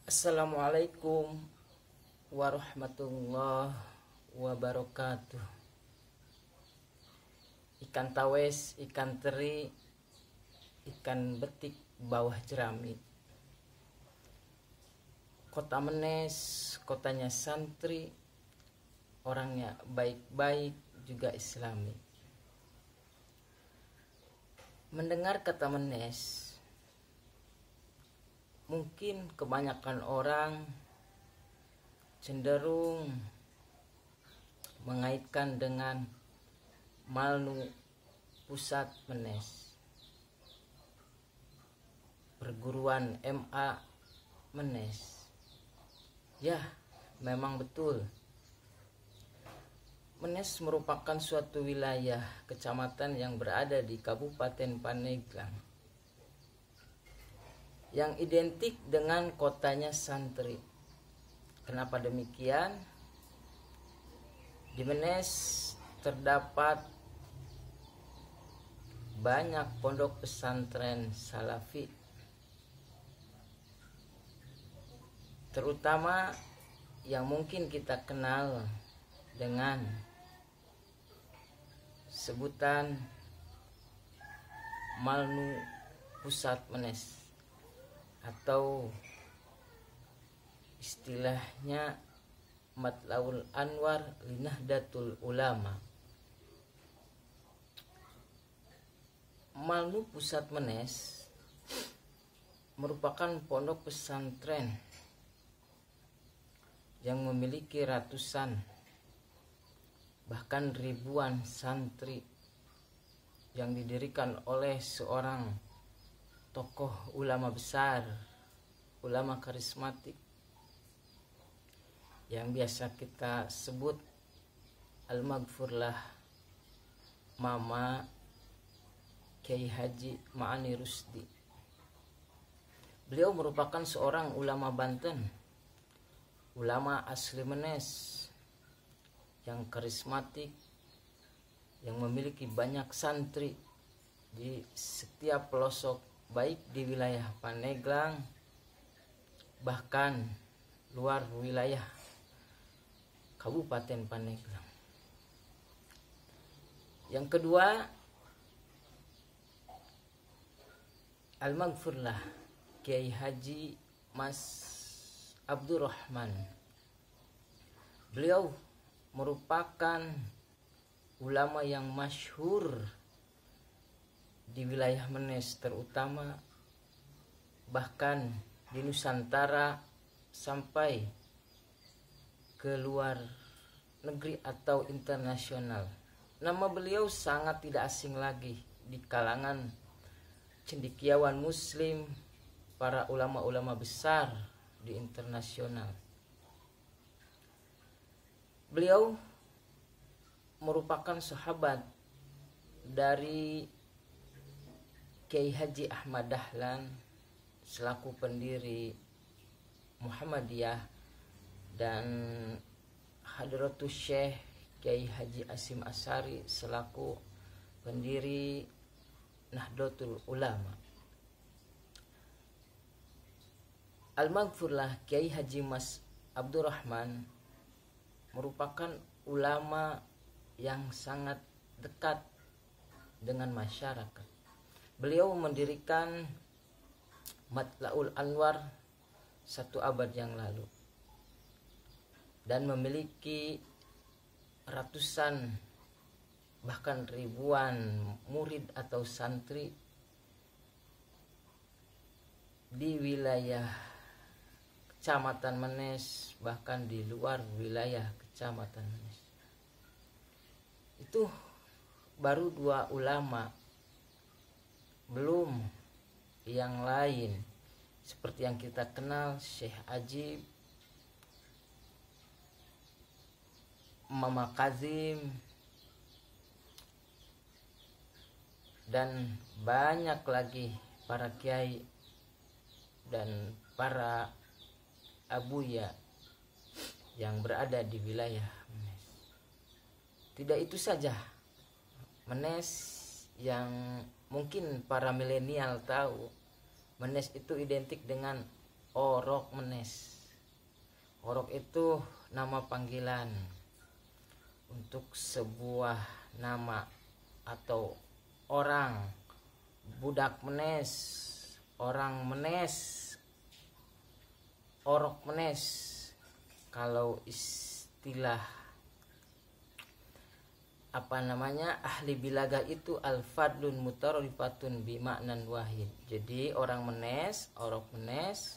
Assalamualaikum warahmatullahi wabarakatuh. Ikan tawes, ikan teri, ikan betik bawah jerami. Kota Menes, kotanya santri, orangnya baik-baik juga islami. Mendengar kata Menes, mungkin kebanyakan orang cenderung mengaitkan dengan Malnu Pusat Menes, perguruan MA Menes. Ya, memang betul. Menes merupakan suatu wilayah kecamatan yang berada di Kabupaten Pandeglang, yang identik dengan kotanya santri. Kenapa demikian? Di Menes terdapat banyak pondok pesantren salafi, terutama yang mungkin kita kenal dengan sebutan Malnu Pusat Menes, atau istilahnya Matlaul Anwar Linahdlatul Ulama. Malnu Pusat Menes merupakan pondok pesantren yang memiliki ratusan bahkan ribuan santri yang didirikan oleh seorang tokoh ulama besar, ulama karismatik yang biasa kita sebut Al-Maghfurlah Mama Kiai Haji Ma'ani Rusdi. Beliau merupakan seorang ulama Banten, ulama asli Menes yang karismatik, yang memiliki banyak santri di setiap pelosok, baik di wilayah Pandeglang bahkan luar wilayah Kabupaten Pandeglang. Yang kedua, Al-Maghfurlah Kiai Haji Mas Abdurrahman. Beliau merupakan ulama yang masyhur di wilayah Menes, terutama bahkan di Nusantara sampai ke luar negeri atau internasional. Nama beliau sangat tidak asing lagi di kalangan cendekiawan muslim, para ulama-ulama besar di internasional. Beliau merupakan sahabat dari Kiai Haji Ahmad Dahlan selaku pendiri Muhammadiyah, dan Hadratus Syekh Kiai Haji Asim Asy'ari selaku pendiri Nahdlatul Ulama. Al-Maghfurlah Kiai Haji Mas Abdurrahman merupakan ulama yang sangat dekat dengan masyarakat. Beliau mendirikan Matlaul Anwar 1 abad yang lalu dan memiliki ratusan bahkan ribuan murid atau santri di wilayah Kecamatan Menes, bahkan di luar wilayah Kecamatan Menes. Itu baru 2 ulama, belum yang lain seperti yang kita kenal Syekh Ajib, Mama Kazim, dan banyak lagi para kiai dan para abuya yang berada di wilayah Menes. Tidak itu saja, Menes yang mungkin para milenial tahu, Menes itu identik dengan Orok Menes. Orok itu nama panggilan untuk sebuah nama atau orang. Budak Menes, orang Menes, Orok Menes. Kalau istilah ahli bilaga itu al-fadlun mutaradifatun bi ma'nan wahid. Jadi orang Menes, Orok Menes,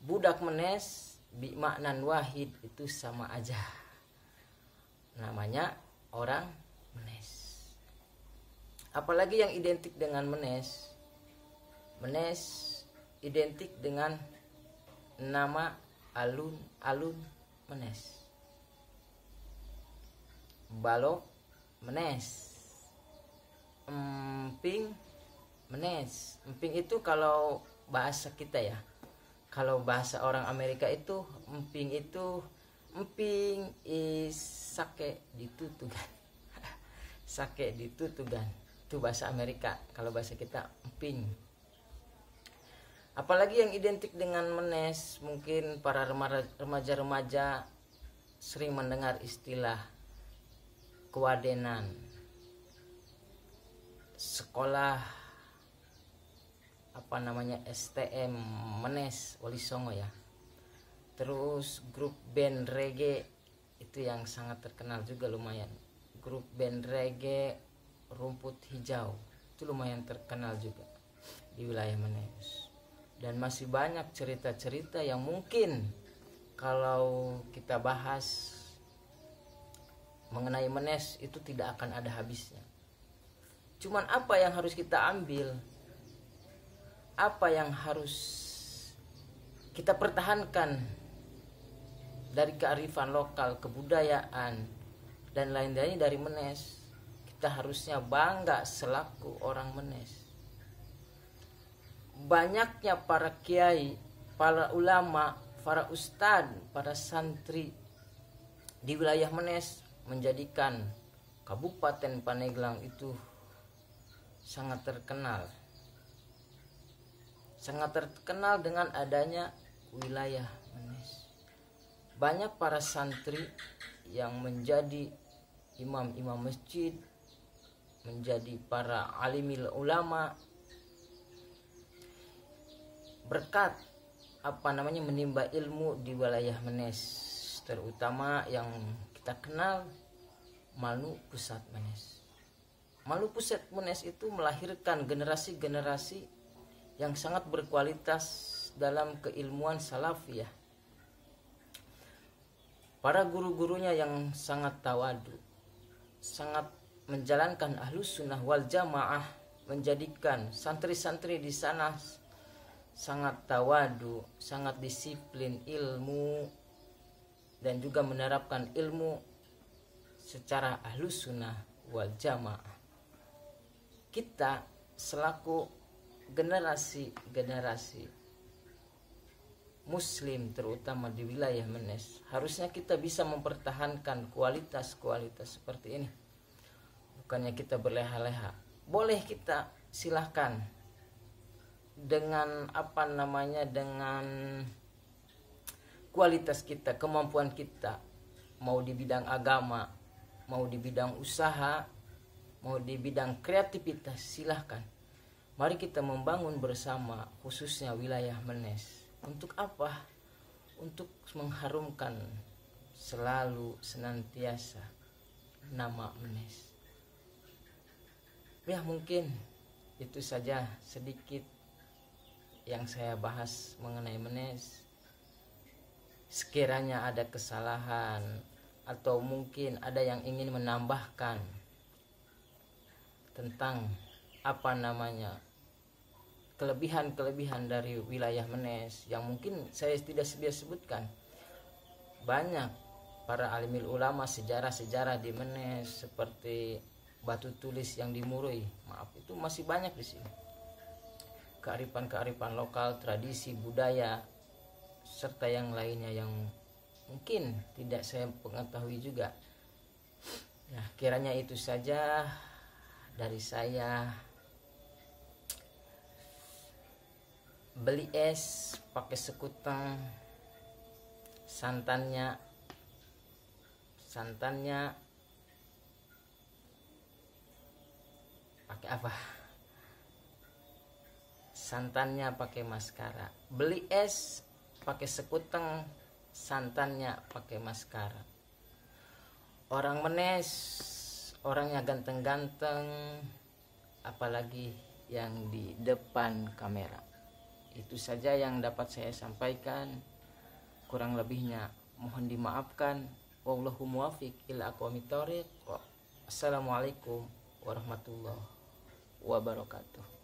budak Menes bi ma'nan wahid itu sama aja. Namanya orang Menes. Apalagi yang identik dengan Menes? Menes identik dengan nama alun-alun Menes. Balok Menes, emping Menes. Emping itu kalau bahasa kita ya. Kalau bahasa orang Amerika itu emping is sake ditutugan. Sake ditutugan. Itu bahasa Amerika. Kalau bahasa kita emping. Apalagi yang identik dengan Menes, mungkin para remaja-remaja sering mendengar istilah kewadenan, sekolah STM Menes Wali Songo ya. Terus grup band reggae itu yang sangat terkenal juga lumayan. Grup band reggae Rumput Hijau itu lumayan terkenal juga di wilayah Menes. Dan masih banyak cerita-cerita yang mungkin kalau kita bahas mengenai Menes itu tidak akan ada habisnya. Cuman apa yang harus kita ambil, apa yang harus kita pertahankan dari kearifan lokal, kebudayaan dan lain-lain dari Menes, kita harusnya bangga selaku orang Menes. Banyaknya para kiai, para ulama, para ustadz, para santri di wilayah Menes menjadikan Kabupaten Pandeglang itu sangat terkenal dengan adanya wilayah Menes. Banyak para santri yang menjadi imam-imam masjid, menjadi para alimil ulama berkat menimba ilmu di wilayah Menes, terutama yang kita kenal Malu Pusat Menes. Malu Pusat Menes itu melahirkan generasi-generasi yang sangat berkualitas dalam keilmuan salafiyah. Para guru-gurunya yang sangat tawadu, sangat menjalankan ahlus sunnah wal jamaah, menjadikan santri-santri di sana sangat tawadu, sangat disiplin ilmu, dan juga menerapkan ilmu secara ahlus sunnah wal jamaah. Kita selaku generasi muslim terutama di wilayah Menes, harusnya kita bisa mempertahankan kualitas-kualitas seperti ini. Bukannya kita berleha-leha. Boleh kita silahkan dengan dengan kualitas kita, kemampuan kita, mau di bidang agama, mau di bidang usaha, mau di bidang kreativitas, silahkan. Mari kita membangun bersama, khususnya wilayah Menes. Untuk apa? Untuk mengharumkan selalu senantiasa nama Menes. Ya, mungkin itu saja sedikit yang saya bahas mengenai Menes. Sekiranya ada kesalahan atau mungkin ada yang ingin menambahkan tentang kelebihan-kelebihan dari wilayah Menes yang mungkin saya tidak biasa sebutkan. Banyak para alimil ulama, sejarah-sejarah di Menes seperti batu tulis yang dimurui, itu masih banyak di sini. Kearifan-kearifan lokal, tradisi, budaya, serta yang lainnya yang mungkin tidak saya pengetahui juga. Ya, kiranya itu saja dari saya. beli es pakai sekuteng, santannya pakai apa? Santannya pakai maskara. Beli es pakai sekuteng, santannya pakai maskara. Orang menes, orangnya ganteng-ganteng, apalagi yang di depan kamera. Itu saja yang dapat saya sampaikan. Kurang lebihnya mohon dimaafkan. Wallahu muwaffiq ila aqwamit thoriq. Assalamualaikum warahmatullahi wabarakatuh.